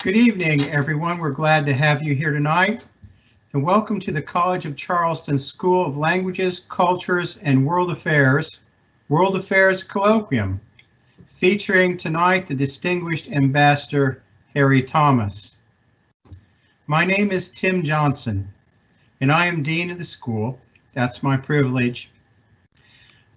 Good evening, everyone. We're glad to have you here tonight, and welcome to the College of Charleston School of Languages, Cultures, and World Affairs Colloquium, featuring tonight the distinguished Ambassador Harry Thomas. My name is Tim Johnson, and I am Dean of the school. That's my privilege.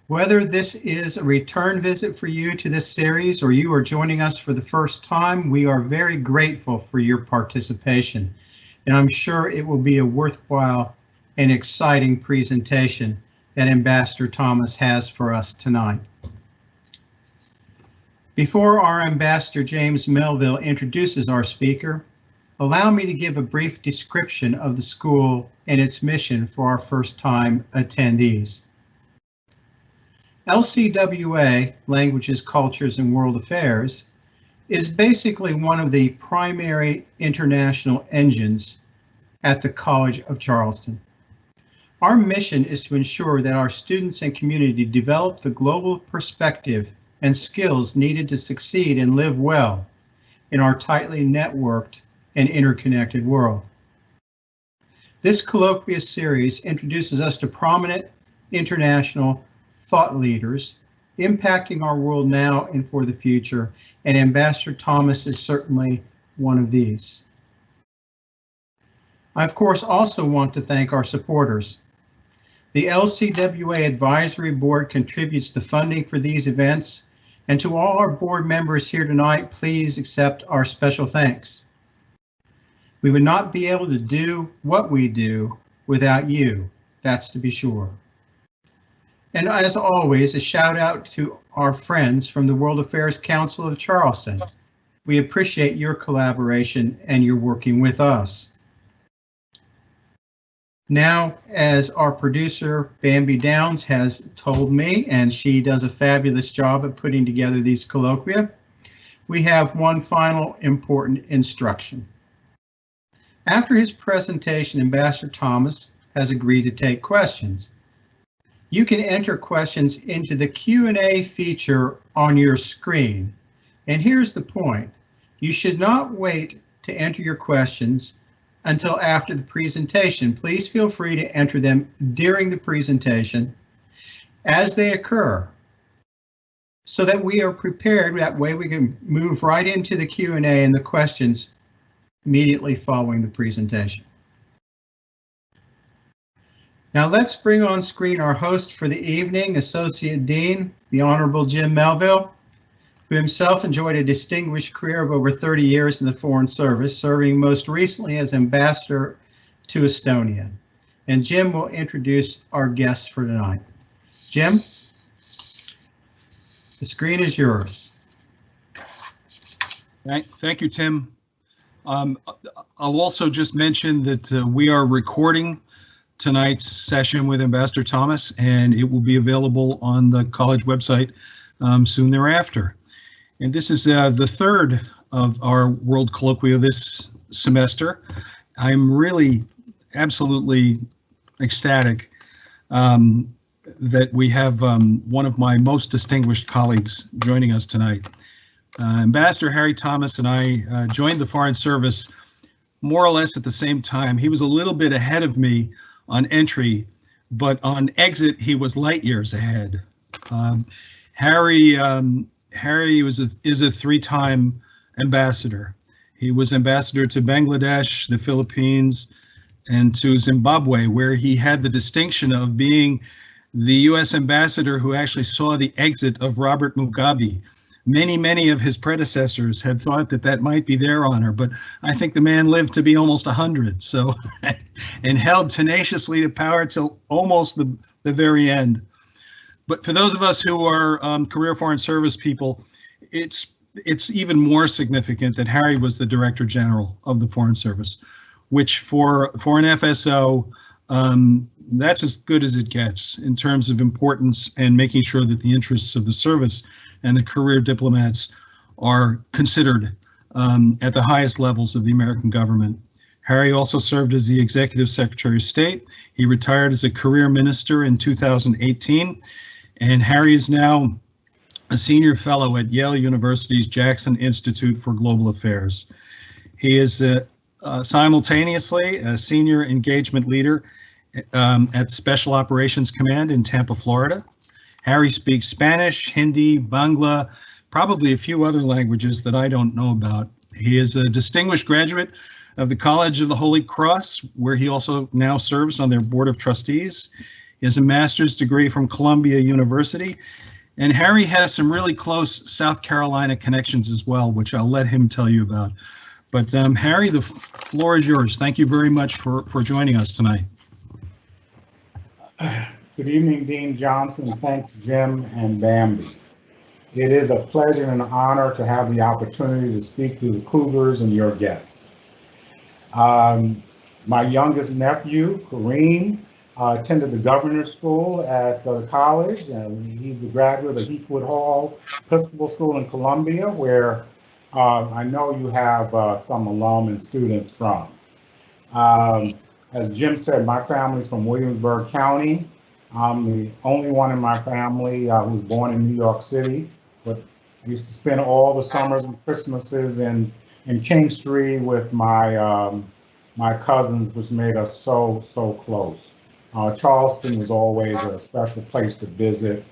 Whether this is a return visit for you to this series or you are joining us for the first time, we are very grateful for your participation, and I'm sure it will be a worthwhile and exciting presentation that Ambassador Thomas has for us tonight. Before our Ambassador James Melville introduces our speaker, allow me to give a brief description of the school and its mission for our first-time attendees. LCWA, Languages, Cultures, and World Affairs, is basically one of the primary international engines at the College of Charleston. Our mission is to ensure that our students and community develop the global perspective and skills needed to succeed and live well in our tightly networked and interconnected world. This Colloquia series introduces us to prominent international thought leaders impacting our world now and for the future, and Ambassador Thomas is certainly one of these. I, of course, also want to thank our supporters. The LCWA Advisory Board contributes the funding for these events, and to all our board members here tonight, please accept our special thanks. We would not be able to do what we do without you, that's to be sure. And as always, a shout out to our friends from the World Affairs Council of Charleston. We appreciate your collaboration and your working with us. Now, as our producer, Bambi Downs, has told me, and she does a fabulous job of putting together these colloquia, we have one final important instruction. After his presentation, Ambassador Thomas has agreed to take questions. You can enter questions into the Q&A feature on your screen. And here's the point. You should not wait to enter your questions until after the presentation. Please feel free to enter them during the presentation as they occur so that we are prepared. That way we can move right into the Q&A and the questions immediately following the presentation. Now let's bring on screen our host for the evening, Associate Dean, the Honorable Jim Melville, who himself enjoyed a distinguished career of over 30 years in the Foreign Service, serving most recently as Ambassador to Estonia. And Jim will introduce our guests for tonight. Jim, the screen is yours. Thank you, Tim. I'll also just mention that we are recording tonight's session with Ambassador Thomas, and it will be available on the college website soon thereafter. And this is the third of our World Colloquia this semester. I'm really absolutely ecstatic that we have one of my most distinguished colleagues joining us tonight. Ambassador Harry Thomas and I joined the Foreign Service more or less at the same time. He was a little bit ahead of me on entry, but on exit he was light years ahead. Harry is a three-time ambassador. He was ambassador to Bangladesh, the Philippines, and to Zimbabwe, where he had the distinction of being the U.S. ambassador who actually saw the exit of Robert Mugabe. Many of his predecessors had thought that that might be their honor, but I think the man lived to be almost 100, so and held tenaciously to power till almost the very end. But for those of us who are career Foreign Service people, it's even more significant that Harry was the Director General of the Foreign Service, which for an FSO, that's as good as it gets in terms of importance and making sure that the interests of the service and the career diplomats are considered at the highest levels of the American government. Harry also served as the Executive Secretary of State. He retired as a career minister in 2018, and Harry is now a senior fellow at Yale University's Jackson Institute for Global Affairs. He is simultaneously a senior engagement leader at Special Operations Command in Tampa, Florida. Harry speaks Spanish, Hindi, Bangla, probably a few other languages that I don't know about. He is a distinguished graduate of the College of the Holy Cross, where he also now serves on their Board of Trustees. He has a master's degree from Columbia University, and Harry has some really close South Carolina connections as well, which I'll let him tell you about. But Harry, the floor is yours. Thank you very much for joining us tonight. Good evening, Dean Johnson. Thanks, Jim and Bambi. It is a pleasure and an honor to have the opportunity to speak to the Cougars and your guests. My youngest nephew, Kareem, attended the governor's school at the college, and he's a graduate of Heathwood Hall Episcopal School in Columbia, where I know you have some alum and students from. As Jim said, my family's from Williamsburg County. I'm the only one in my family who was born in New York City, but I used to spend all the summers and Christmases in Kingstree with my cousins, which made us so close. Charleston was always a special place to visit,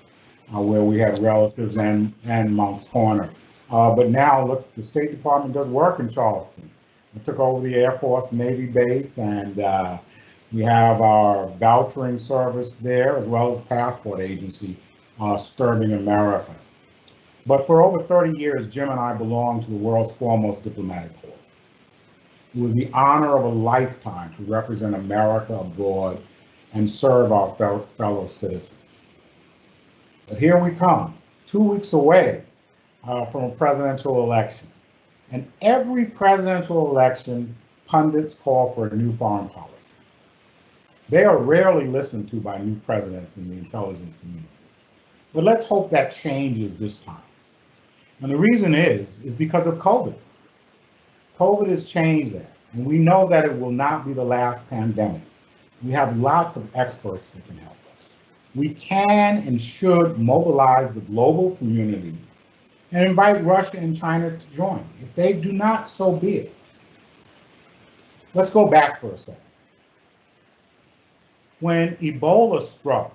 where we had relatives and Moncks Corner. But now, look, the State Department does work in Charleston. I took over the Air Force Navy base, and we have our vouchering service there, as well as passport agency serving America. But for over 30 years, Jim and I belonged to the world's foremost diplomatic corps. It was the honor of a lifetime to represent America abroad and serve our fellow citizens. But here we come, 2 weeks away from a presidential election. And every presidential election, pundits call for a new foreign policy. They are rarely listened to by new presidents in the intelligence community. But let's hope that changes this time. And the reason is because of COVID. COVID has changed that. And we know that it will not be the last pandemic. We have lots of experts that can help us. We can and should mobilize the global community and invite Russia and China to join. If they do not, so be it. Let's go back for a second. When Ebola struck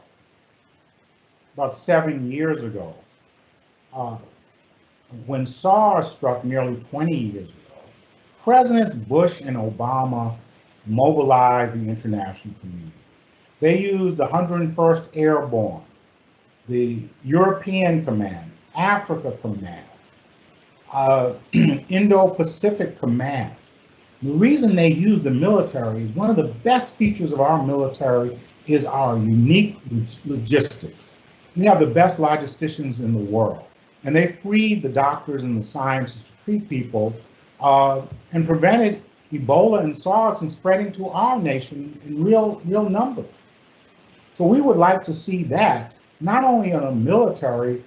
about 7 years ago, when SARS struck nearly 20 years ago, Presidents Bush and Obama mobilized the international community. They used the 101st Airborne, the European Command, Africa Command, Indo-Pacific Command. The reason they use the military is one of the best features of our military is our unique logistics. We have the best logisticians in the world, and they freed the doctors and the scientists to treat people and prevented Ebola and SARS from spreading to our nation in real numbers. So we would like to see that, not only in a military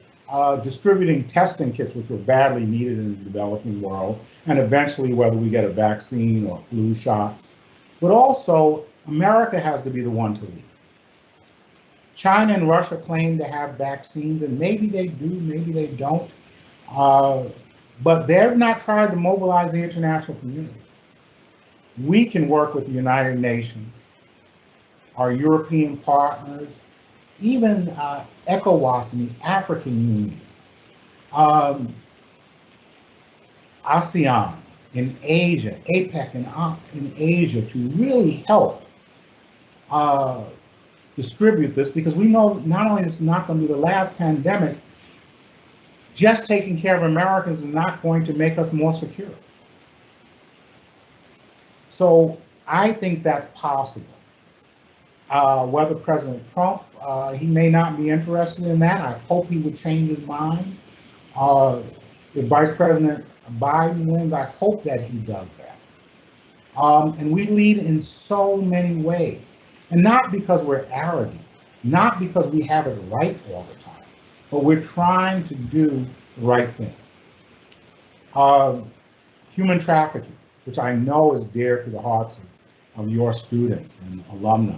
distributing testing kits, which were badly needed in the developing world, and eventually whether we get a vaccine or flu shots, but also America has to be the one to lead. China and Russia claim to have vaccines, and maybe they do, maybe they don't, but they've not tried to mobilize the international community. We can work with the United Nations, our European partners, even ECOWAS and the African Union, ASEAN in Asia, APEC in Asia, to really help distribute this, because we know not only it's not going to be the last pandemic, just taking care of Americans is not going to make us more secure. So I think that's possible. Whether President Trump, he may not be interested in that. I hope he would change his mind. If Vice President Biden wins, I hope that he does that. And we lead in so many ways. And not because we're arrogant, not because we have it right all the time, but we're trying to do the right thing. Human trafficking, which I know is dear to the hearts of your students and alumni.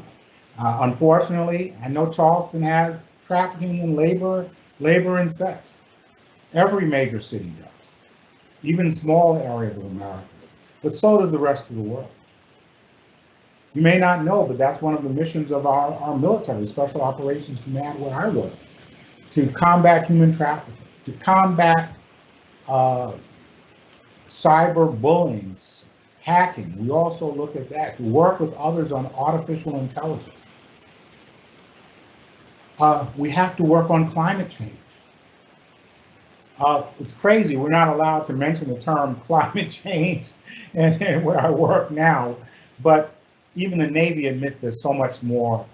Unfortunately, I know Charleston has trafficking in labor and sex. Every major city does, even small areas of America. but so does the rest of the world. You may not know, but that's one of the missions of our military, Special Operations Command, where I work, to combat human trafficking, to combat cyber bullying, hacking. We also look at that, to work with others on artificial intelligence. We have to work on climate change. It's crazy, we're not allowed to mention the term climate change and where I work now, but even the Navy admits there's so much more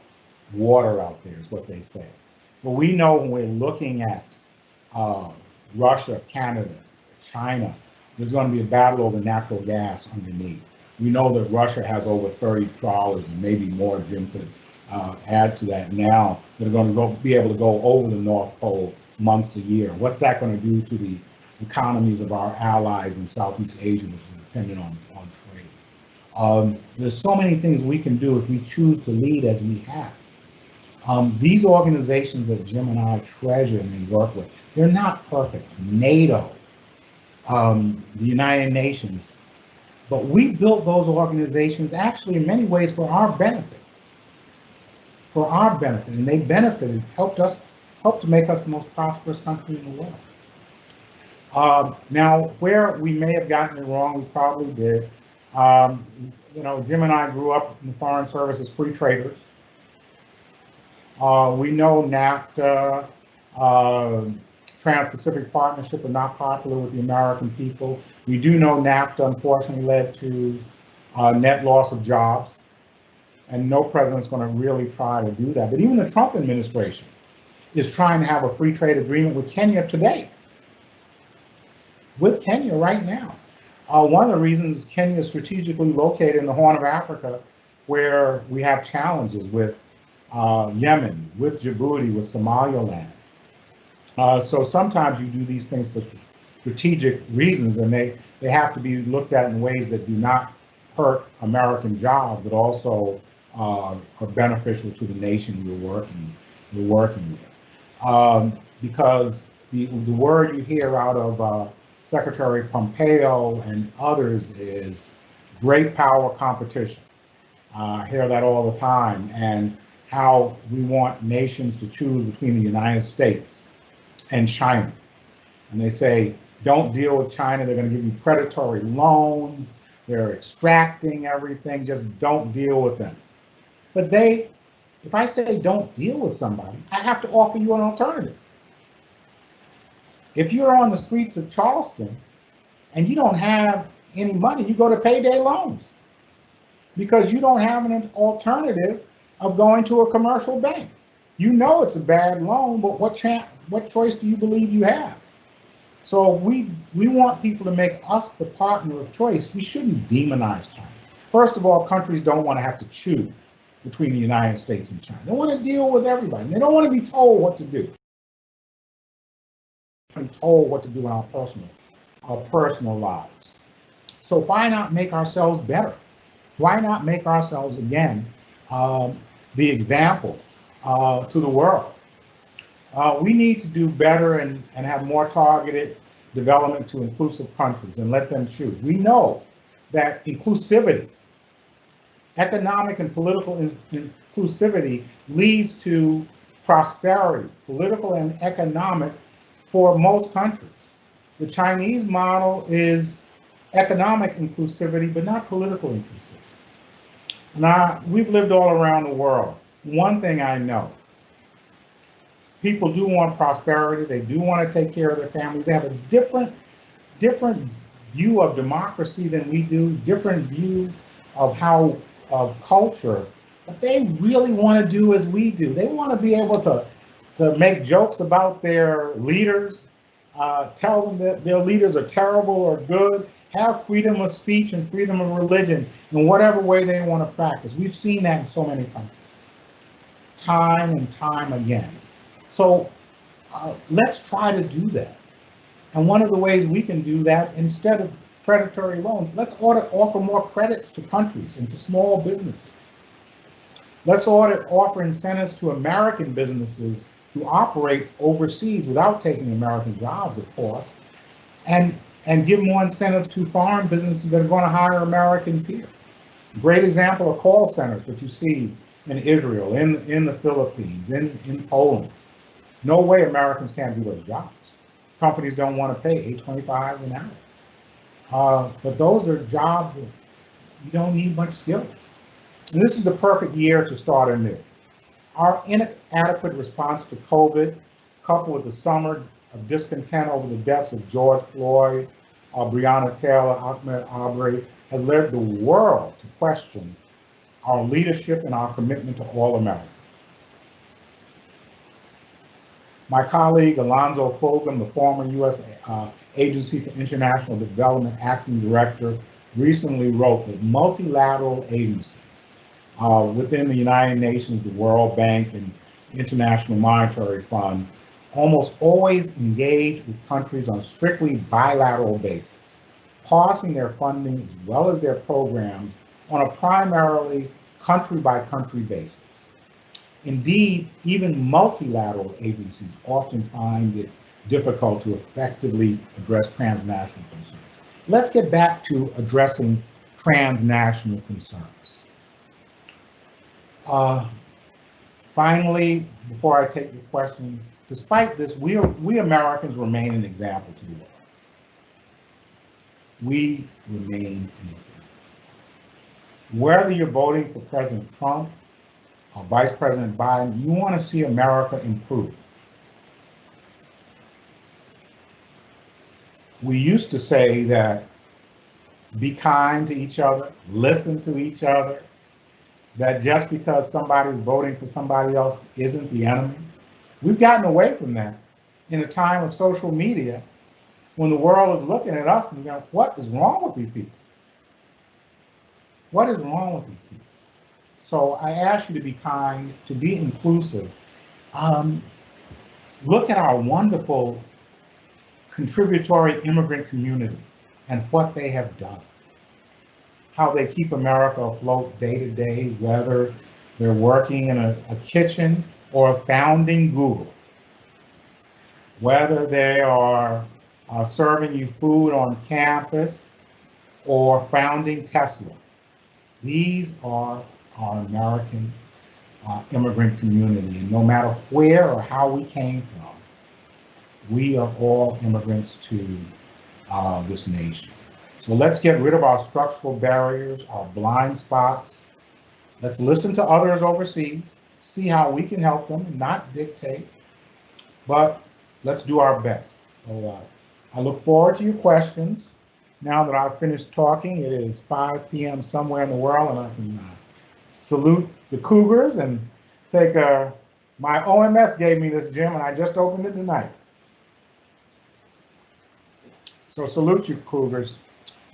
water out there, is what they say. But we know when we're looking at Russia, Canada, China, there's going to be a battle over natural gas underneath. We know that Russia has over 30 trawlers, and maybe more. Jim could add to that now, that are going to be able to go over the North Pole months a year. What's that going to do to the economies of our allies in Southeast Asia, which is dependent on trade? There's so many things we can do if we choose to lead as we have. These organizations that Jim and I treasure and work with, they're not perfect. NATO, the United Nations, but we built those organizations actually in many ways for our benefit. For our benefit, and they benefited, helped to make us the most prosperous country in the world. Now, where we may have gotten it wrong, we probably did. You know, Jim and I grew up in the Foreign Service as free traders. We know NAFTA, Trans-Pacific Partnership are not popular with the American people. We do know NAFTA unfortunately led to net loss of jobs, and no president's going to really try to do that. But even the Trump administration is trying to have a free trade agreement with Kenya today. With Kenya right now. One of the reasons Kenya is strategically located in the Horn of Africa, where we have challenges with Yemen, with Djibouti, with Somaliland. So sometimes you do these things for strategic reasons, and they have to be looked at in ways that do not hurt American jobs, but also are beneficial to the nation we're working with. Because the word you hear out of Secretary Pompeo and others is great power competition. I hear that all the time, and how we want nations to choose between the United States and China. And they say, don't deal with China, they're going to give you predatory loans, they're extracting everything, just don't deal with them. But if I say don't deal with somebody, I have to offer you an alternative. If you're on the streets of Charleston and you don't have any money, you go to payday loans because you don't have an alternative of going to a commercial bank. You know it's a bad loan, but what choice do you believe you have? So we want people to make us the partner of choice. We shouldn't demonize China. First of all, countries don't want to have to choose between the United States and China. They want to deal with everybody. They don't want to be told what to do. Told what to do in our personal lives. So why not make ourselves better? Why not make ourselves again the example to the world? We need to do better and have more targeted development to inclusive countries and let them choose. We know that inclusivity, economic and political inclusivity, leads to prosperity, political and economic, for most countries. The Chinese model is economic inclusivity, but not political inclusivity. Now, we've lived all around the world. One thing I know, people do want prosperity, they do want to take care of their families, they have a different view of democracy than we do, different view of culture, but they really want to do as we do. They want to be able to make jokes about their leaders, tell them that their leaders are terrible or good, have freedom of speech and freedom of religion in whatever way they want to practice. We've seen that in so many countries, time and time again. So let's try to do that. And one of the ways we can do that, instead of predatory loans, let's offer more credits to countries and to small businesses. Let's offer incentives to American businesses to operate overseas without taking American jobs, of course, and and give more incentives to foreign businesses that are going to hire Americans here. Great example of call centers, which you see in Israel, in the Philippines, in Poland. No way Americans can't do those jobs. Companies don't want to pay $8.25 an hour. But those are jobs that you don't need much skills. And this is the perfect year to start anew. Our inadequate response to COVID, coupled with the summer of discontent over the deaths of George Floyd, Breonna Taylor, Ahmaud Arbery, has led the world to question our leadership and our commitment to all Americans. My colleague Alonzo Fulgham, the former U.S. Agency for International Development Acting Director, recently wrote that multilateral agencies within the United Nations, the World Bank, and International Monetary Fund almost always engage with countries on strictly bilateral basis, pausing their funding as well as their programs on a primarily country-by-country basis. Indeed, even multilateral agencies often find it difficult to effectively address transnational concerns. Let's get back to addressing transnational concerns. Finally, before I take your questions, despite this, we Americans remain an example to the world. We remain an example. Whether you're voting for President Trump or Vice President Biden, you want to see America improve. We used to say that be kind to each other, listen to each other, that just because somebody's voting for somebody else isn't the enemy. We've gotten away from that in a time of social media when the world is looking at us and going, what is wrong with these people? What is wrong with these people? So I ask you to be kind, to be inclusive. Look at our wonderful contributory immigrant community and what they have done. How they keep America afloat day to day, whether they're working in a kitchen or founding Google, whether they are serving you food on campus or founding Tesla. These are our American immigrant community, and no matter where or how we came from, we are all immigrants to this nation. So let's get rid of our structural barriers, our blind spots. Let's listen to others overseas, see how we can help them and not dictate, but let's do our best. So I look forward to your questions. Now that I've finished talking, it is 5 p.m. somewhere in the world, and I can salute the Cougars and take my OMS gave me this, Jim, and I just opened it tonight. So salute you, Cougars.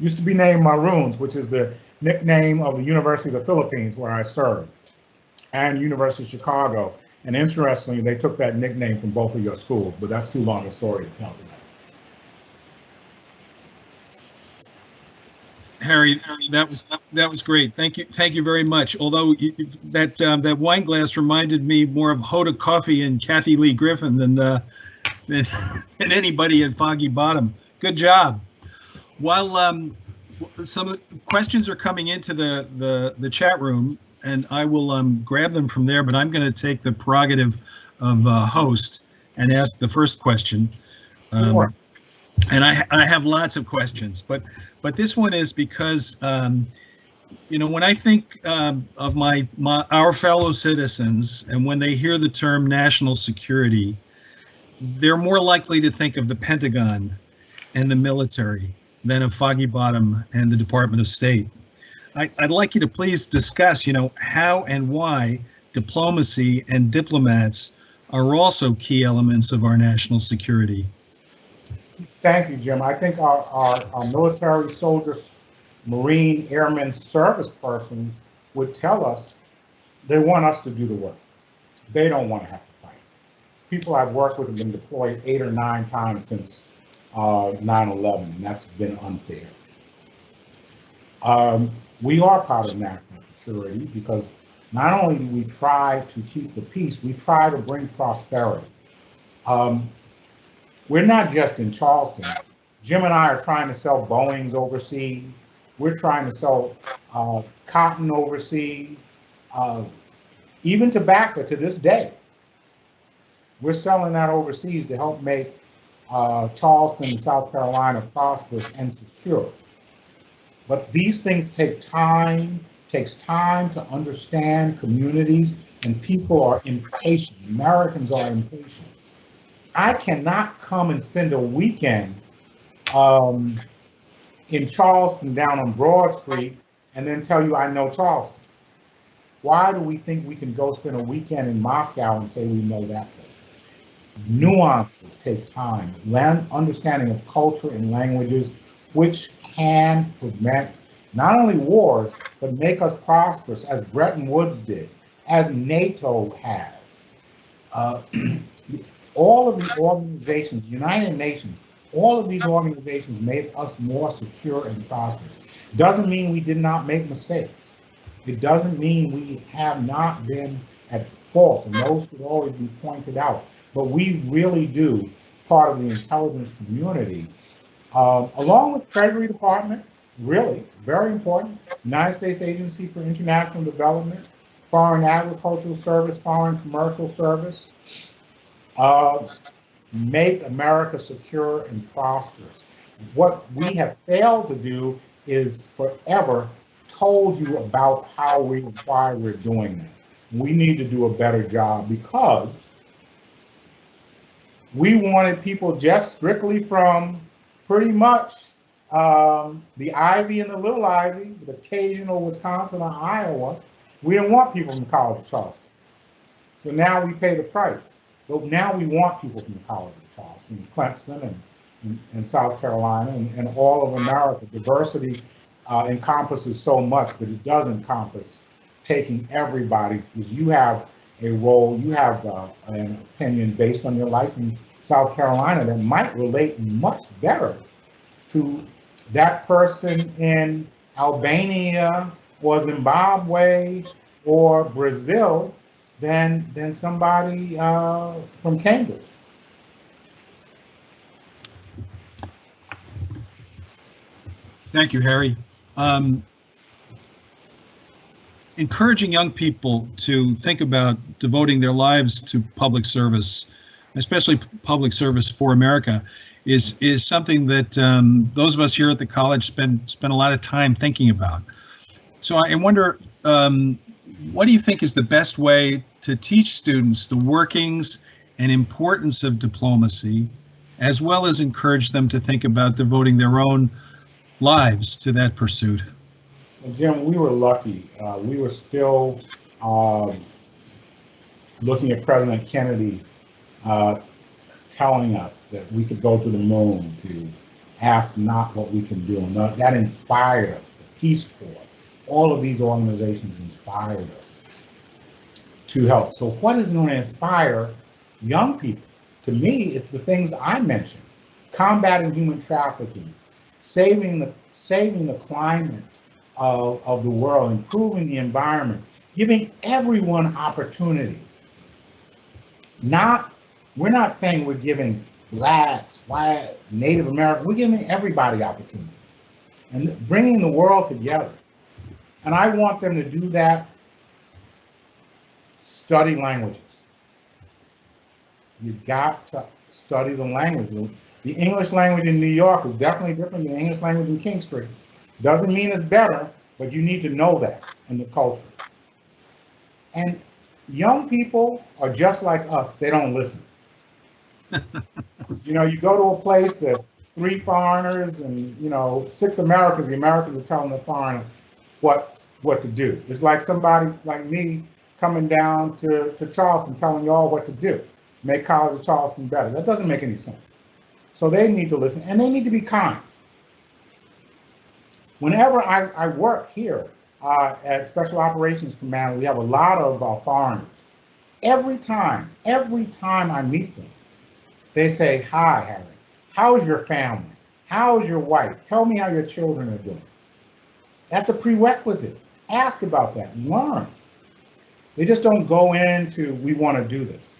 Used to be named Maroons, which is the nickname of the University of the Philippines where I served, and University of Chicago. And interestingly, they took that nickname from both of your schools, but that's too long a story to tell tonight. Harry, that was great. Thank you very much. Although that wine glass reminded me more of Hoda Coffey and Kathy Lee Griffin than anybody at Foggy Bottom. Good job. While some of the questions are coming into the chat room, and I will grab them from there, but I'm going to take the prerogative of host and ask the first question. Sure. And I have lots of questions, but this one is because when I think of our fellow citizens, and when they hear the term national security, they're more likely to think of the Pentagon and the military than of Foggy Bottom and the Department of State. I'd like you to please discuss, how and why diplomacy and diplomats are also key elements of our national security. Thank you, Jim. I think our military, soldiers, Marine, Airmen, service persons would tell us they want us to do the work. They don't want to have to fight. People I've worked with have been deployed 8 or 9 times since 9/11, and that's been unfair. We are part of national security because not only do we try to keep the peace, we try to bring prosperity. We're not just in Charleston. Jim and I are trying to sell Boeings overseas. We're trying to sell cotton overseas, even tobacco to this day. We're selling that overseas to help make Charleston, South Carolina prosperous and secure. But these things take time, takes time to understand communities, and people are impatient. Americans are impatient. I cannot come and spend a weekend in Charleston down on Broad Street and then tell you I know Charleston. Why do we think we can go spend a weekend in Moscow and say we know that place? Nuances take time. Understanding of culture and languages, which can prevent not only wars, but make us prosperous, as Bretton Woods did, as NATO has. All of the organizations, United Nations, all of these organizations made us more secure and prosperous. Doesn't mean we did not make mistakes. It doesn't mean we have not been at fault, and those should always be pointed out. But we really do, part of the intelligence community, along with Treasury Department, really, very important, United States Agency for International Development, Foreign Agricultural Service, Foreign Commercial Service, make America secure and prosperous. What we have failed to do is forever told you about how why we're doing that. We need to do a better job, because we wanted people just strictly from pretty much the Ivy and the Little Ivy, with occasional Wisconsin or Iowa. We didn't want people from the College of Charleston. So now we pay the price. But now we want people from the College of Charleston, Clemson, and South Carolina, and all of America. Diversity encompasses so much, but it does encompass taking everybody, because you have a role, you have an opinion based on your life in South Carolina that might relate much better to that person in Albania or Zimbabwe or Brazil than somebody from Cambridge. Thank you, Harry. Encouraging young people to think about devoting their lives to public service, especially public service for America, is something that those of us here at the college spend a lot of time thinking about. So I wonder, what do you think is the best way to teach students the workings and importance of diplomacy, as well as encourage them to think about devoting their own lives to that pursuit? Well, Jim, we were lucky. We were still looking at President Kennedy telling us that we could go to the moon, to ask not what we can do. And that inspired us. The Peace Corps, all of these organizations inspired us to help. So what is going to inspire young people? To me, it's the things I mentioned: combating human trafficking, saving the climate of the world, improving the environment, giving everyone opportunity. We're not saying we're giving blacks, white, Native American, we're giving everybody opportunity and bringing the world together. And I want them to do that. Study languages. You got to study the language. The English language in New York is definitely different than the English language in King Street. Doesn't mean it's better, but you need to know that in the culture. And young people are just like us. They don't listen. You know, you go to a place that 3 foreigners and, 6 Americans, the Americans are telling the foreigner what to do. It's like somebody like me coming down to Charleston telling y'all what to do, make College of Charleston better. That doesn't make any sense. So they need to listen, and they need to be kind. Whenever I work here at Special Operations Command, we have a lot of foreigners. Every time I meet them, they say, "Hi, Harry. How's your family? How's your wife? Tell me how your children are doing." That's a prerequisite. Ask about that. Learn. They just don't go into, "We want to do this."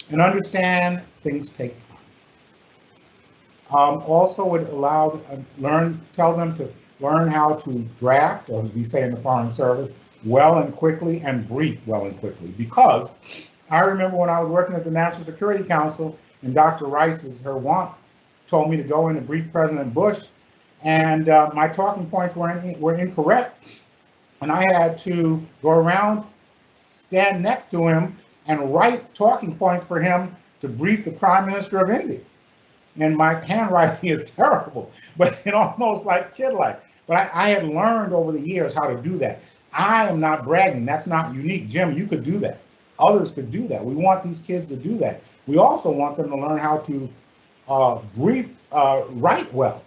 And understand things take time. Also would allow, tell them to learn how to draft, or we say in the Foreign Service, well and quickly, and brief well and quickly. Because I remember when I was working at the National Security Council, and Dr. Rice's, her want, told me to go in and brief President Bush, and my talking points were incorrect, and I had to go around, stand next to him, and write talking points for him to brief the Prime Minister of India. And my handwriting is terrible, but it almost like kid-like. But I had learned over the years how to do that. I am not bragging. That's not unique. Jim, you could do that. Others could do that. We want these kids to do that. We also want them to learn how to write well.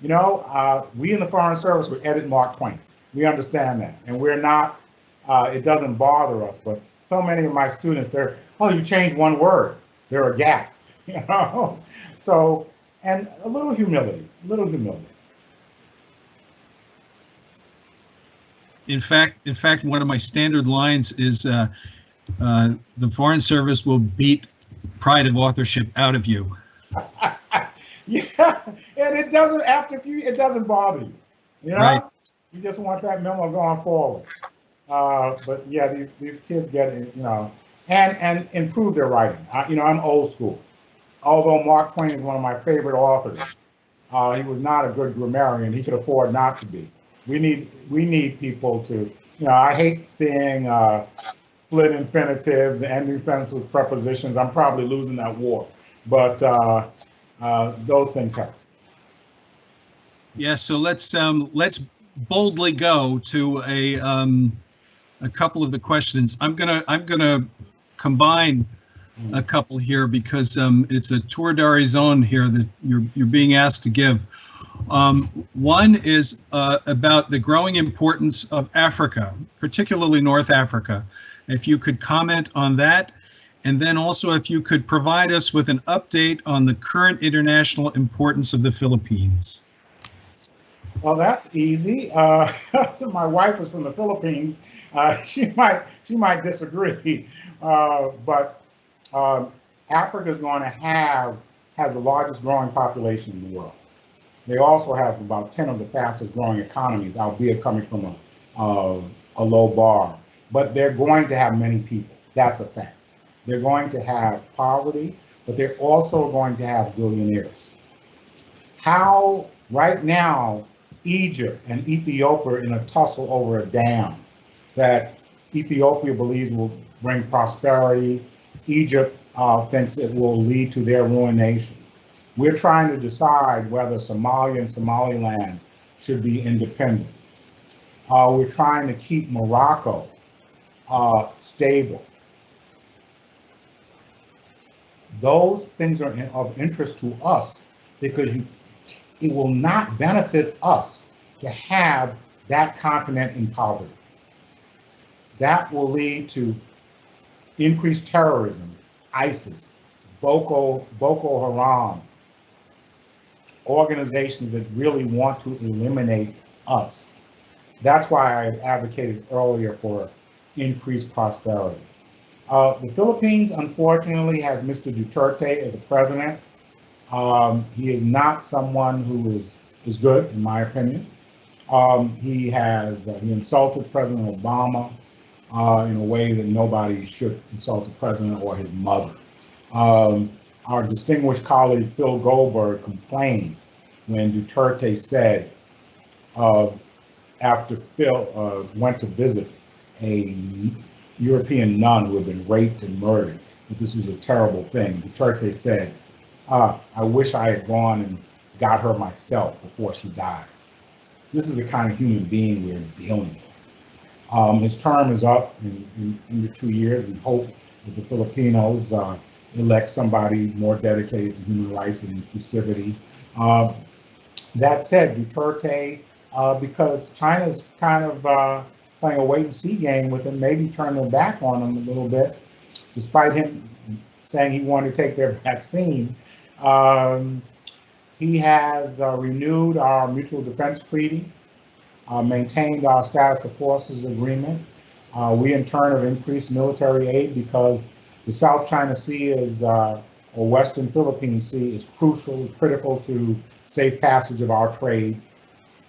You know, we in the Foreign Service would edit Mark Twain. We understand that. And we're not, it doesn't bother us. But so many of my students, oh, you changed one word. They're aghast, you know? So, and a little humility, In fact, one of my standard lines is the Foreign Service will beat pride of authorship out of you. Yeah, and it doesn't, it doesn't bother you, you know? Right. You just want that memo going forward. But yeah, these kids get it, you know, and improve their writing. You know, I'm old school. Although Mark Twain is one of my favorite authors, he was not a good grammarian. He could afford not to be. We need people to, you know, I hate seeing split infinitives, ending sentences with prepositions. I'm probably losing that war, but those things help. Yeah, so let's boldly go to a couple of the questions. I'm gonna combine a couple here because it's a tour d'horizon here that you're being asked to give. One is about the growing importance of Africa, particularly North Africa. If you could comment on that, and then also if you could provide us with an update on the current international importance of the Philippines. Well, that's easy. So my wife is from the Philippines. She might disagree, but Africa is going to has the largest growing population in the world. They also have about 10 of the fastest growing economies, albeit coming from a low bar. But they're going to have many people. That's a fact. They're going to have poverty, but they're also going to have billionaires. How right now Egypt and Ethiopia are in a tussle over a dam that Ethiopia believes will bring prosperity. Egypt thinks it will lead to their ruination. We're trying to decide whether Somalia and Somaliland should be independent. We're trying to keep Morocco stable. Those things are of interest to us because it will not benefit us to have that continent in poverty. That will lead to increased terrorism, ISIS, Boko Haram, organizations that really want to eliminate us. That's why I advocated earlier for increased prosperity. The Philippines, unfortunately, has Mr. Duterte as a president. He is not someone who is good, in my opinion. He insulted President Obama in a way that nobody should insult the president or his mother. Our distinguished colleague Phil Goldberg complained when Duterte said, after Phil went to visit a European nun who had been raped and murdered, that this was a terrible thing. Duterte said, I wish I had gone and got her myself before she died. This is the kind of human being we're dealing with. His term is up in the 2 years. We hope that the Filipinos elect somebody more dedicated to human rights and inclusivity. That said, Duterte, because China's kind of playing a wait-and-see game with him, maybe turn their back on him a little bit, despite him saying he wanted to take their vaccine. He has renewed our mutual defense treaty, maintained our status of forces agreement. We in turn have increased military aid because the South China Sea is a or Western Philippine Sea is crucial, critical to safe passage of our trade.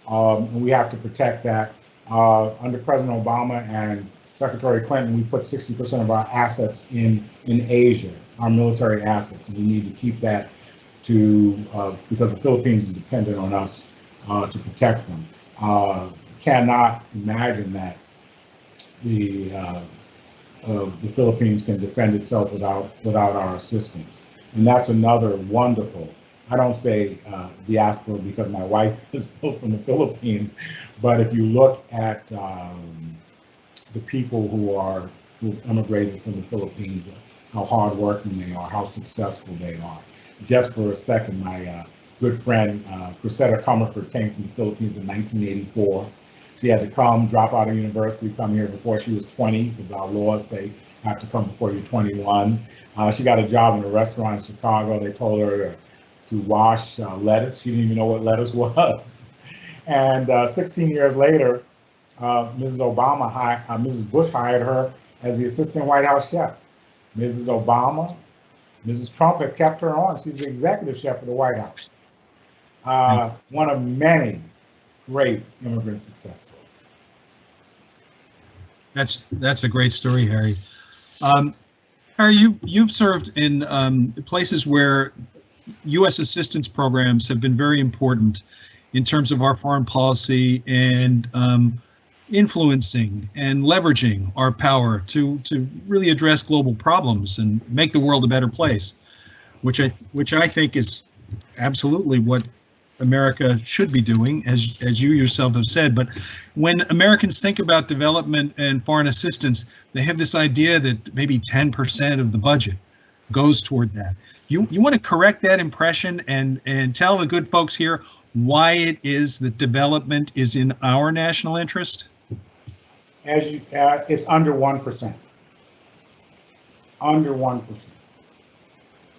And we have to protect that. Under President Obama and Secretary Clinton, we put 60% of our assets in Asia, our military assets, and we need to keep that because the Philippines is dependent on us to protect them. Cannot imagine that the Philippines can defend itself without our assistance. And that's another wonderful, I don't say diaspora because my wife is from the Philippines, but if you look at the people who immigrated from the Philippines, how hardworking they are, how successful they are. Just for a second, my good friend Cressida Comerford came from the Philippines in 1984. She had to come, drop out of university, come here before she was 20, because our laws say you have to come before you're 21. She got a job in a restaurant in Chicago. They told her to wash lettuce. She didn't even know what lettuce was. And 16 years later, Mrs. Bush hired her as the assistant White House chef. Mrs. Obama, Mrs. Trump have kept her on. She's the executive chef of the White House. One of many great immigrant success stories. That's a great story, Harry. Harry, you've served in places where U.S. assistance programs have been very important in terms of our foreign policy and influencing and leveraging our power to really address global problems and make the world a better place, which I think is absolutely what America should be doing, as you yourself have said. But when Americans think about development and foreign assistance, they have this idea that maybe 10% of the budget goes toward that. You want to correct that impression and tell the good folks here why it is that development is in our national interest? It's under 1%. Under 1%.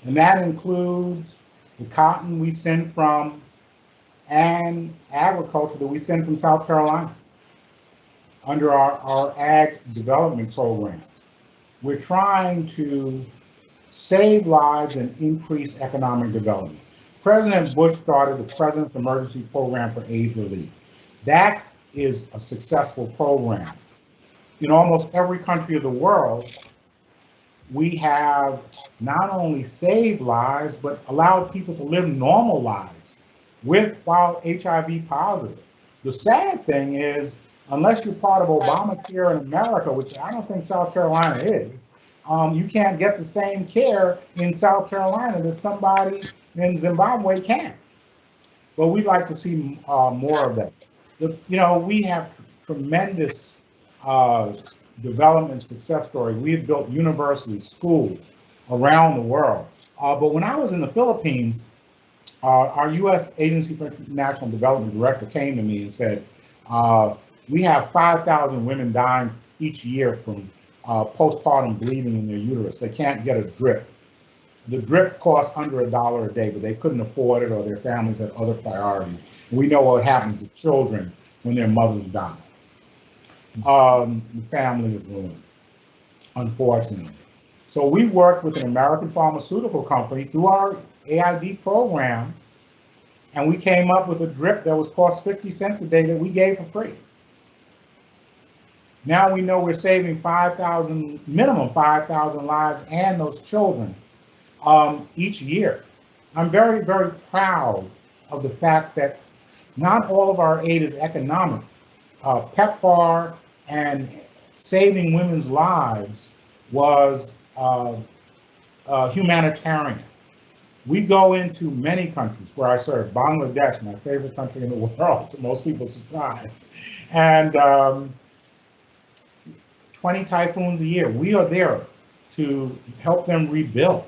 And that includes the cotton we send from and agriculture that we send from South Carolina under our ag development program. We're trying to save lives and increase economic development. President Bush started the President's Emergency Program for AIDS Relief. That is a successful program. In almost every country of the world, we have not only saved lives, but allowed people to live normal lives while HIV positive. The sad thing is, unless you're part of Obamacare in America, which I don't think South Carolina is, you can't get the same care in South Carolina that somebody in Zimbabwe can. But we'd like to see more of that. We have tremendous development success stories. We've built universities, schools around the world. But when I was in the Philippines, our U.S. Agency for International Development director came to me and said, we have 5,000 women dying each year from postpartum bleeding in their uterus. They can't get a drip. The drip costs under $1 a day, but they couldn't afford it or their families had other priorities. We know what happens to children when their mothers die. The family is ruined, unfortunately. So we worked with an American pharmaceutical company through our AID program, and we came up with a drip that was cost 50 cents a day that we gave for free. Now we know we're saving minimum 5,000 lives and those children each year. I'm very, very proud of the fact that not all of our aid is economic. PEPFAR and saving women's lives was humanitarian. We go into many countries where I serve, Bangladesh, my favorite country in the world, to most people's surprise, and 20 typhoons a year. We are there to help them rebuild,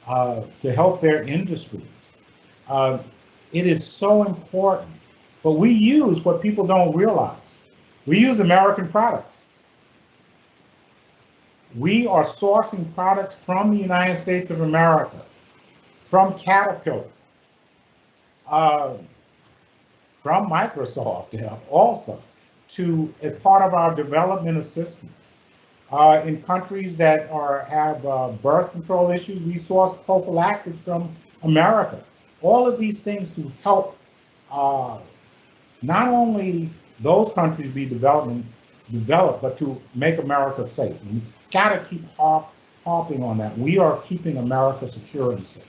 to help their industries. It is so important, but we use what people don't realize. We use American products. We are sourcing products from the United States of America, from Caterpillar, from Microsoft also, as part of our development assistance. In countries that have birth control issues, we source prophylactics from America. All of these things to help not only those countries be developed, but to make America safe. We gotta keep harping on that. We are keeping America secure and safe.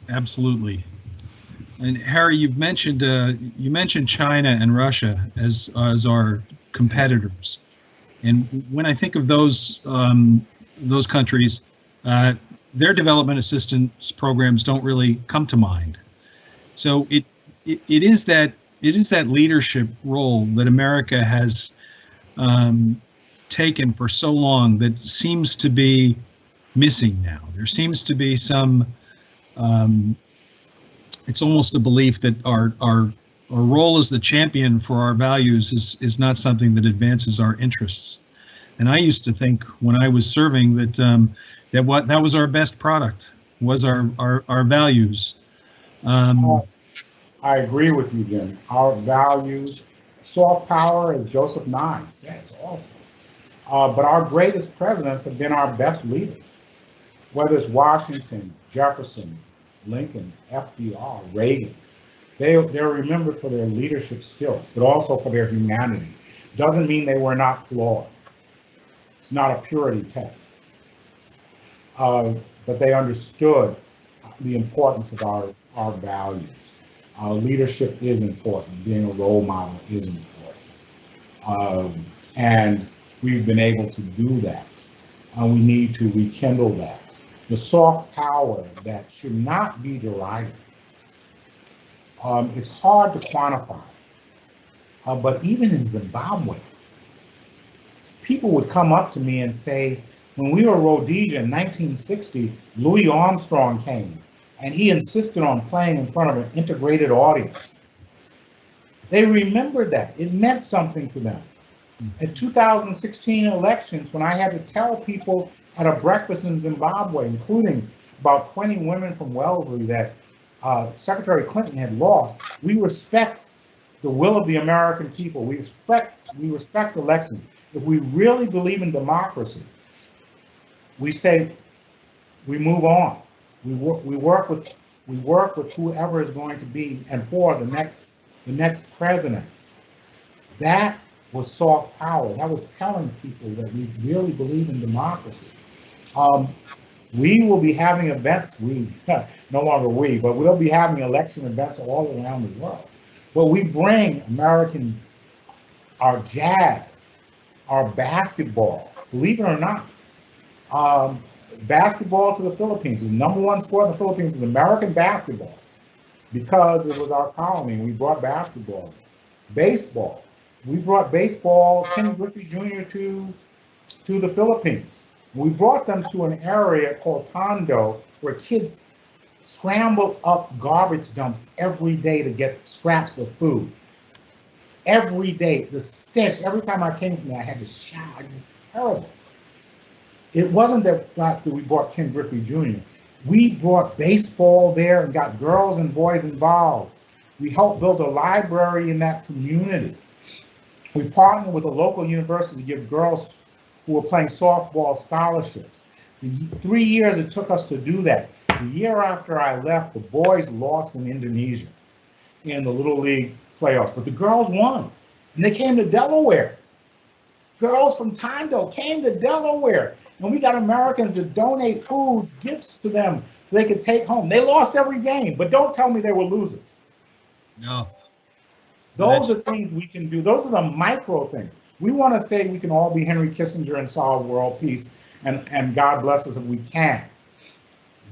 Absolutely. And Harry, you mentioned China and Russia as our competitors, and when I think of those countries, their development assistance programs don't really come to mind. So it is that leadership role that America has taken for so long that seems to be missing now. There seems to be some. It's almost a belief that our role as the champion for our values is not something that advances our interests. And I used to think when I was serving that that was our best product, was our values. I agree with you, Jim. Our values, soft power, as Joseph Nye says also. But our greatest presidents have been our best leaders, whether it's Washington, Jefferson, Lincoln, FDR, Reagan. They're remembered for their leadership skills, but also for their humanity. Doesn't mean they were not flawed. It's not a purity test. But they understood the importance of our values. Leadership is important. Being a role model is important. And we've been able to do that. And we need to rekindle that. The soft power that should not be derided. It's hard to quantify. But even in Zimbabwe, people would come up to me and say, when we were Rhodesia in 1960, Louis Armstrong came and he insisted on playing in front of an integrated audience. They remembered that. It meant something to them. In 2016 elections, when I had to tell people at a breakfast in Zimbabwe, including about 20 women from Wellesley, that Secretary Clinton had lost, we respect the will of the American people. We respect elections. If we really believe in democracy, we say we move on. We work with whoever is going to be and for the next president. That was soft power. That was telling people that we really believe in democracy. We will be having events, no longer we, but we'll be having election events all around the world. But we bring our jazz, our basketball, believe it or not. Basketball to the Philippines. The number one sport in the Philippines is American basketball because it was our colony and we brought basketball. Baseball. We brought baseball, Ken Griffey Jr. to the Philippines. We brought them to an area called Tondo where kids scrambled up garbage dumps every day to get scraps of food. Every day, the stench, every time I came from there, I had to shower. It was terrible. It wasn't that we brought Ken Griffey Jr. We brought baseball there and got girls and boys involved. We helped build a library in that community. We partnered with a local university to give girls who were playing softball scholarships. The 3 years it took us to do that. The year after I left, the boys lost in Indonesia in the Little League playoffs, but the girls won, and they came to Delaware. Girls from Tondo came to Delaware, and we got Americans to donate food, gifts to them so they could take home. They lost every game, but don't tell me they were losers. No. Those are things we can do. Those are the micro things. We want to say we can all be Henry Kissinger and solve world peace, and God bless us if we can.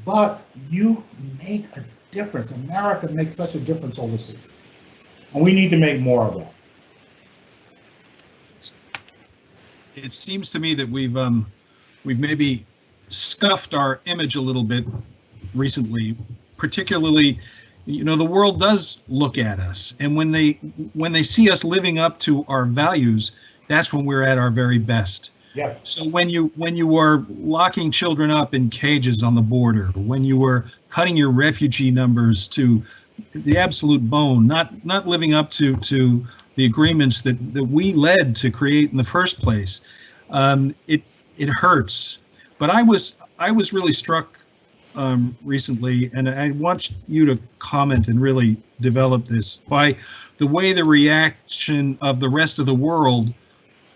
But you make a difference. America makes such a difference overseas. And we need to make more of that. It seems to me that we've maybe scuffed our image a little bit recently, particularly, the world does look at us, and when they see us living up to our values, that's when we're at our very best. Yes. So when you are locking children up in cages on the border, when you were cutting your refugee numbers to the absolute bone, not living up to the agreements that we led to create in the first place. It hurts. But I was really struck recently, and I want you to comment and really develop this, by the way the reaction of the rest of the world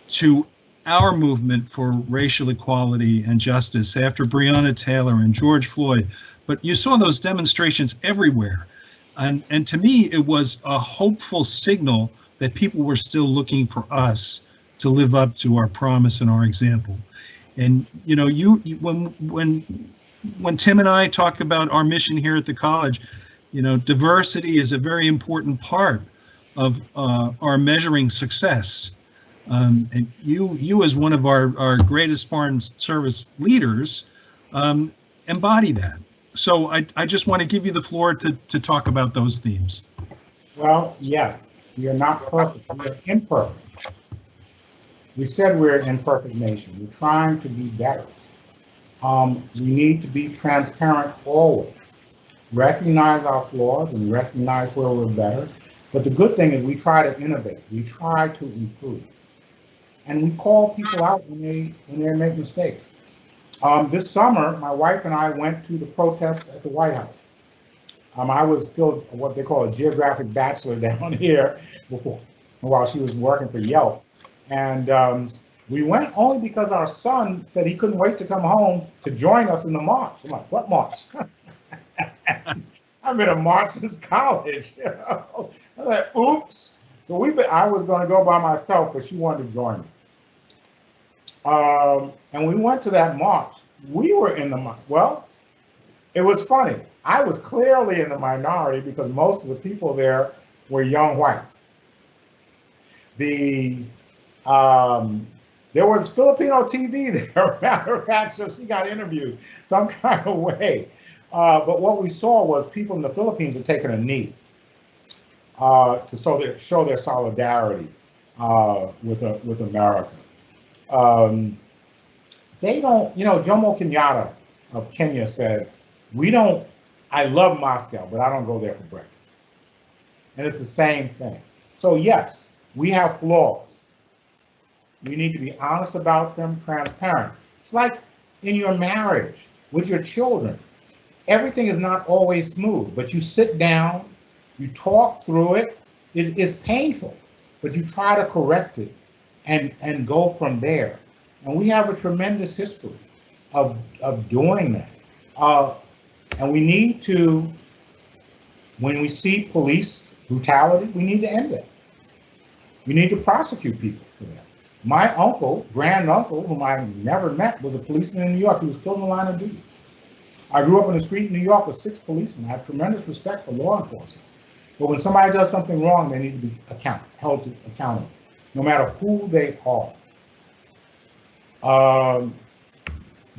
to our movement for racial equality and justice after Breonna Taylor and George Floyd. But you saw those demonstrations everywhere. And to me, it was a hopeful signal that people were still looking for us to live up to our promise and our example. And you know, when Tim and I talk about our mission here at the college, you know, diversity is a very important part of our measuring success. And you as one of our greatest Foreign Service leaders embody that. So I just want to give you the floor to talk about those themes. Well, yes, we are not perfect. We are imperfect. We said we're an imperfect nation. We're trying to be better. We need to be transparent always. Recognize our flaws and recognize where we're better. But the good thing is we try to innovate. We try to improve. And we call people out when they make mistakes. This summer, my wife and I went to the protests at the White House. I was still what they call a geographic bachelor down here while she was working for Yelp. And we went only because our son said he couldn't wait to come home to join us in the march. I'm like, what march? I've been a march since college. You know? I was like, oops. So I was going to go by myself, but she wanted to join me. And we went to that march. We were in the march. Well, it was funny. I was clearly in the minority because most of the people there were young whites. There was Filipino TV there, matter of fact, so she got interviewed some kind of way. But what we saw was people in the Philippines had taken a knee to show their solidarity with America. They don't, you know, Jomo Kenyatta of Kenya said, I love Moscow, but I don't go there for breakfast. And it's the same thing. So yes, we have flaws. We need to be honest about them, transparent. It's like in your marriage, with your children. Everything is not always smooth, but you sit down, you talk through it. It's painful, but you try to correct it and go from there. And we have a tremendous history of doing that. And we need to, when we see police brutality, we need to end it. We need to prosecute people for that. My uncle, granduncle, whom I never met, was a policeman in New York. He was killed in the line of duty. I grew up in the street in New York with 6 policemen. I have tremendous respect for law enforcement. But when somebody does something wrong, they need to be held accountable, no matter who they are.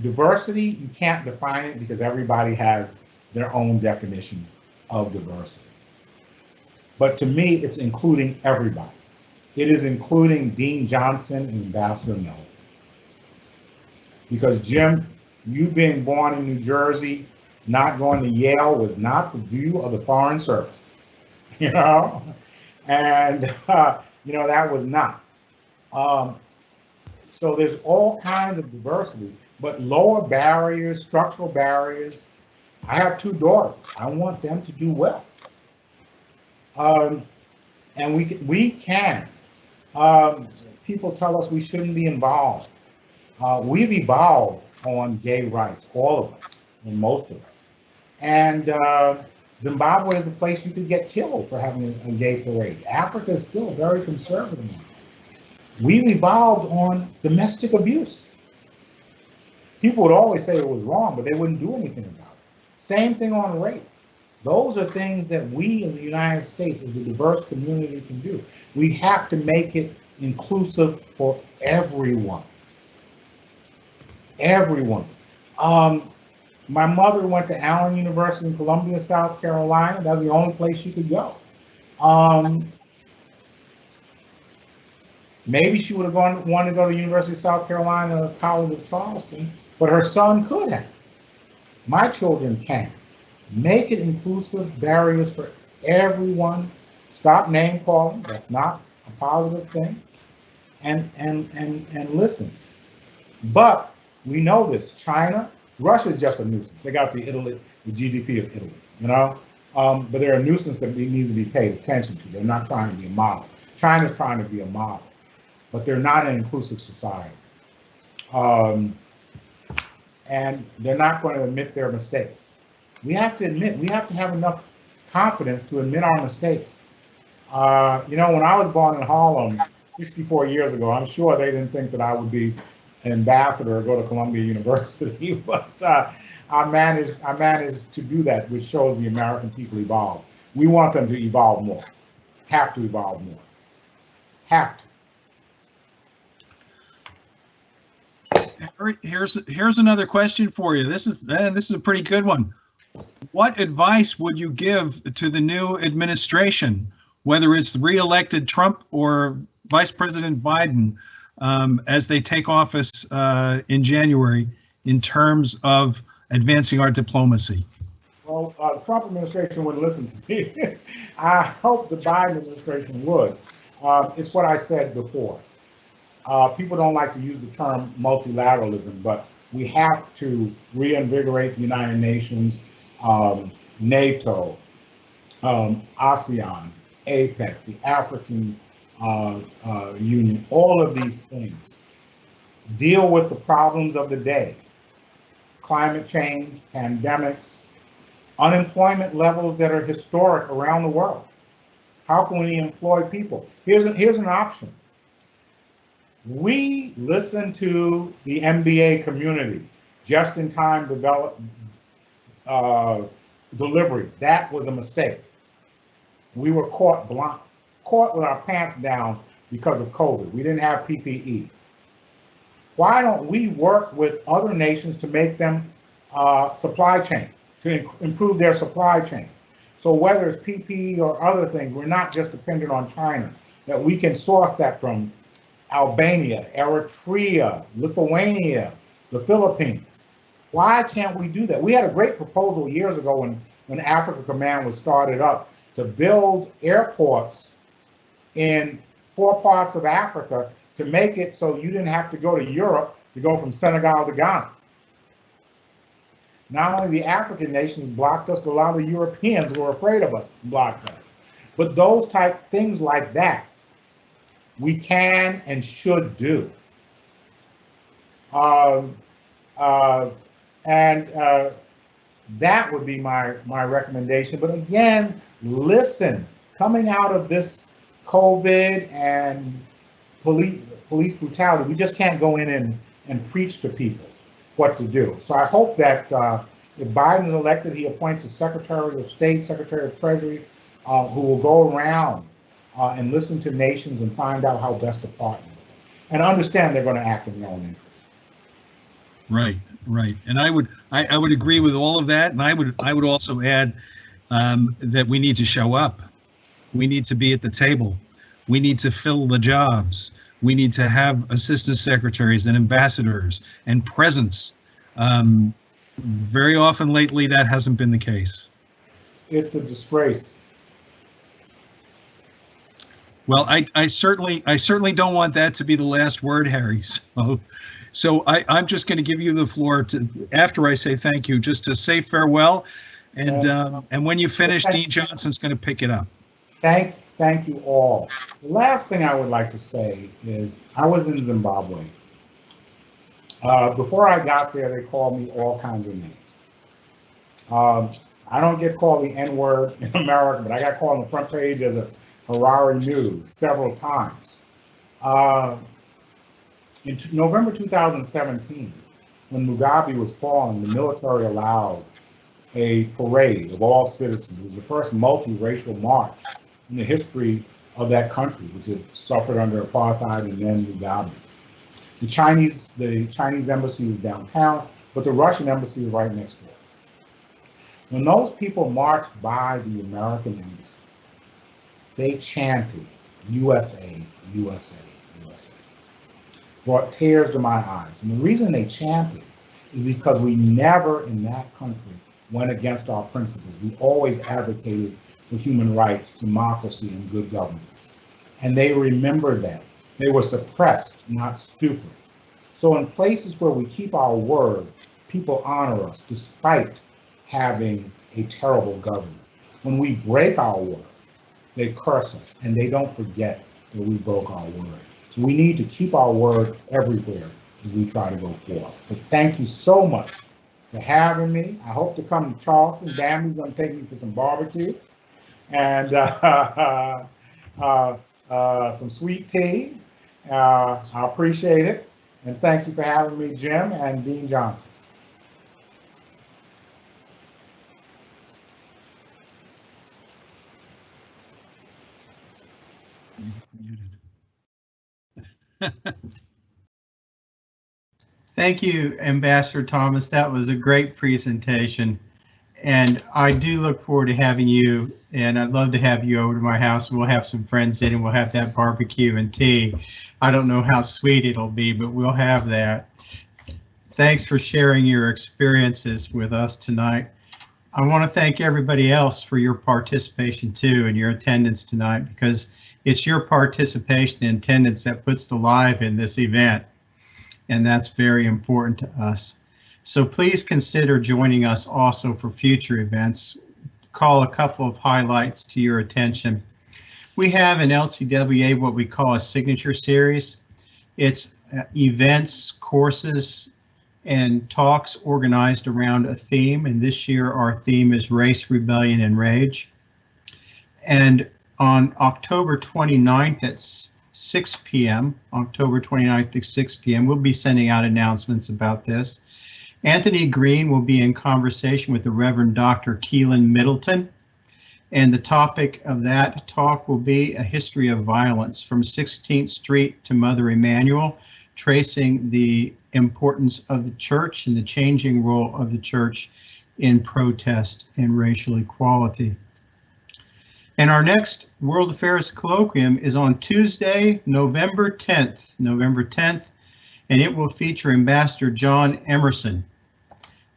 Diversity, you can't define it because everybody has their own definition of diversity. But to me, it's including everybody. It is including Dean Johnson and Ambassador Miller. Because Jim, you being born in New Jersey, not going to Yale was not the view of the Foreign Service, you know? And, you know, that was not. So there's all kinds of diversity, but lower barriers, structural barriers. I have 2 daughters. I want them to do well. And we can. People tell us we shouldn't be involved. We've evolved on gay rights, all of us, and most of us. And Zimbabwe is a place you could get killed for having a gay parade. Africa is still very conservative now. We've evolved on domestic abuse. People would always say it was wrong, but they wouldn't do anything about it. Same thing on rape. Those are things that we as the United States, as a diverse community, can do. We have to make it inclusive for everyone. Everyone. My mother went to Allen University in Columbia, South Carolina. That's the only place she could go. Maybe she would have wanted to go to the University of South Carolina, College of Charleston, but her son could have. My children can. Make it inclusive, barriers for Everyone, stop name calling. That's not a positive thing. And listen. But we know this. China, Russia is just a nuisance. They got the GDP of Italy, you know. But they're a nuisance that needs to be paid attention to. They're not trying to be a model. China's trying to be a model, but they're not an inclusive society. And they're not going to admit their mistakes. We have to admit, we have to have enough confidence to admit our mistakes. You know, when I was born in Harlem 64 years ago, I'm sure they didn't think that I would be an ambassador or go to Columbia University, but I managed to do that, which shows the American people evolve. We want them to evolve more, have to evolve more, have to. Here's another question for you. This is a pretty good one. What advice would you give to the new administration, whether it's re-elected Trump or Vice President Biden, as they take office in January, in terms of advancing our diplomacy? Well, the Trump administration wouldn't listen to me. I hope the Biden administration would. It's what I said before. People don't like to use the term multilateralism, but we have to reinvigorate the United Nations, NATO, ASEAN, APEC, the African Union, all of these things. Deal with the problems of the day. Climate change, pandemics, unemployment levels that are historic around the world. How can we employ people? Here's an option. We listen to the MBA community, just-in-time delivery. That was a mistake. We were caught with our pants down because of COVID. We didn't have PPE. Why don't we work with other nations to make them supply chain, to improve their supply chain? So whether it's PPE or other things, we're not just dependent on China, that we can source that from Albania, Eritrea, Lithuania, the Philippines. Why can't we do that? We had a great proposal years ago when Africa Command was started up to build airports in 4 parts of Africa to make it so you didn't have to go to Europe to go from Senegal to Ghana. Not only the African nations blocked us, but a lot of the Europeans were afraid of us and blocked us. But those type things like that, we can and should do. That would be my recommendation. But again, listen, coming out of this COVID and police brutality, we just can't go in and preach to people what to do. So I hope that if Biden is elected, he appoints a Secretary of State, Secretary of Treasury, who will go around and listen to nations and find out how best to partner with them, and understand they're going to act in their own interest. Right. And I would agree with all of that, and I would also add that we need to show up. We need to be at the table. We need to fill the jobs. We need to have assistant secretaries and ambassadors and presence. Very often lately, that hasn't been the case. It's a disgrace. Well, I certainly don't want that to be the last word, Harry. So I'm just going to give you the floor to, after I say thank you, just to say farewell, and when you finish, Dean Johnson's going to pick it up. Thank you all. The last thing I would like to say is I was in Zimbabwe. Before I got there, they called me all kinds of names. I don't get called the N-word in America, but I got called on the front page of the Harare News several times. In November 2017, when Mugabe was falling, the military allowed a parade of all citizens. It was the first multiracial march in the history of that country, which had suffered under apartheid and then Mugabe. The Chinese embassy was downtown, but the Russian embassy was right next door. When those people marched by the American embassy, they chanted, USA, USA, USA. Brought tears to my eyes. And the reason they chanted is because we never in that country went against our principles. We always advocated for human rights, democracy, and good governance. And they remember that. They were suppressed, not stupid. So in places where we keep our word, people honor us despite having a terrible government. When we break our word, they curse us, and they don't forget that we broke our word. So we need to keep our word everywhere as we try to go forward. But thank you so much for having me. I hope to come to Charleston. Bambi's going to take me for some barbecue and some sweet tea. I appreciate it. And thank you for having me, Jim and Dean Johnson. Thank you, Ambassador Thomas. That was a great presentation. And I do look forward to having you, and I'd love to have you over to my house. We'll have some friends in and we'll have that barbecue and tea. I don't know how sweet it'll be, but we'll have that. Thanks for sharing your experiences with us tonight. I want to thank everybody else for your participation too and your attendance tonight, because it's your participation and attendance that puts the life in this event. And that's very important to us. So please consider joining us also for future events. Call a couple of highlights to your attention. We have in LCWA what we call a signature series. It's events, courses, and talks organized around a theme. And this year our theme is Race, Rebellion, and Rage. And on October 29th at 6 p.m., October 29th at 6 p.m., we'll be sending out announcements about this. Anthony Green will be in conversation with the Reverend Dr. Keelan Middleton, and the topic of that talk will be a history of violence from 16th Street to Mother Emanuel, tracing the importance of the church and the changing role of the church in protest and racial equality. And our next World Affairs Colloquium is on Tuesday, November 10th, and it will feature Ambassador John Emerson.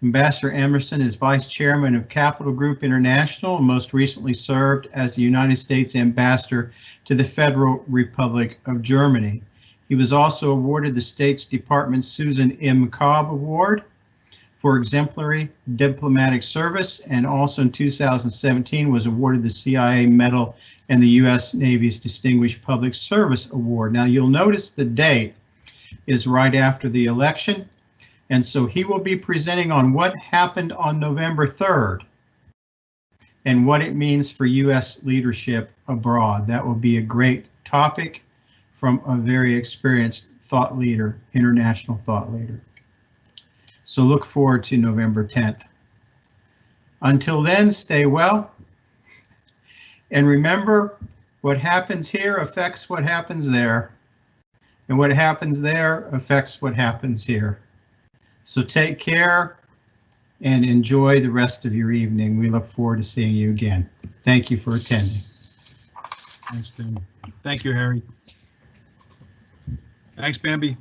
Ambassador Emerson is Vice Chairman of Capital Group International and most recently served as the United States Ambassador to the Federal Republic of Germany. He was also awarded the State's Department's Susan M. Cobb Award for exemplary diplomatic service, and also in 2017 was awarded the CIA Medal and the U.S. Navy's Distinguished Public Service Award. Now you'll notice the date is right after the election, and so he will be presenting on what happened on November 3rd and what it means for U.S. leadership abroad. That will be a great topic from a very experienced thought leader, international thought leader. So look forward to November 10th. Until then, stay well. And remember, what happens here affects what happens there. And what happens there affects what happens here. So take care and enjoy the rest of your evening. We look forward to seeing you again. Thank you for attending. Thanks, Tim. Thank you, Harry. Thanks, Bambi.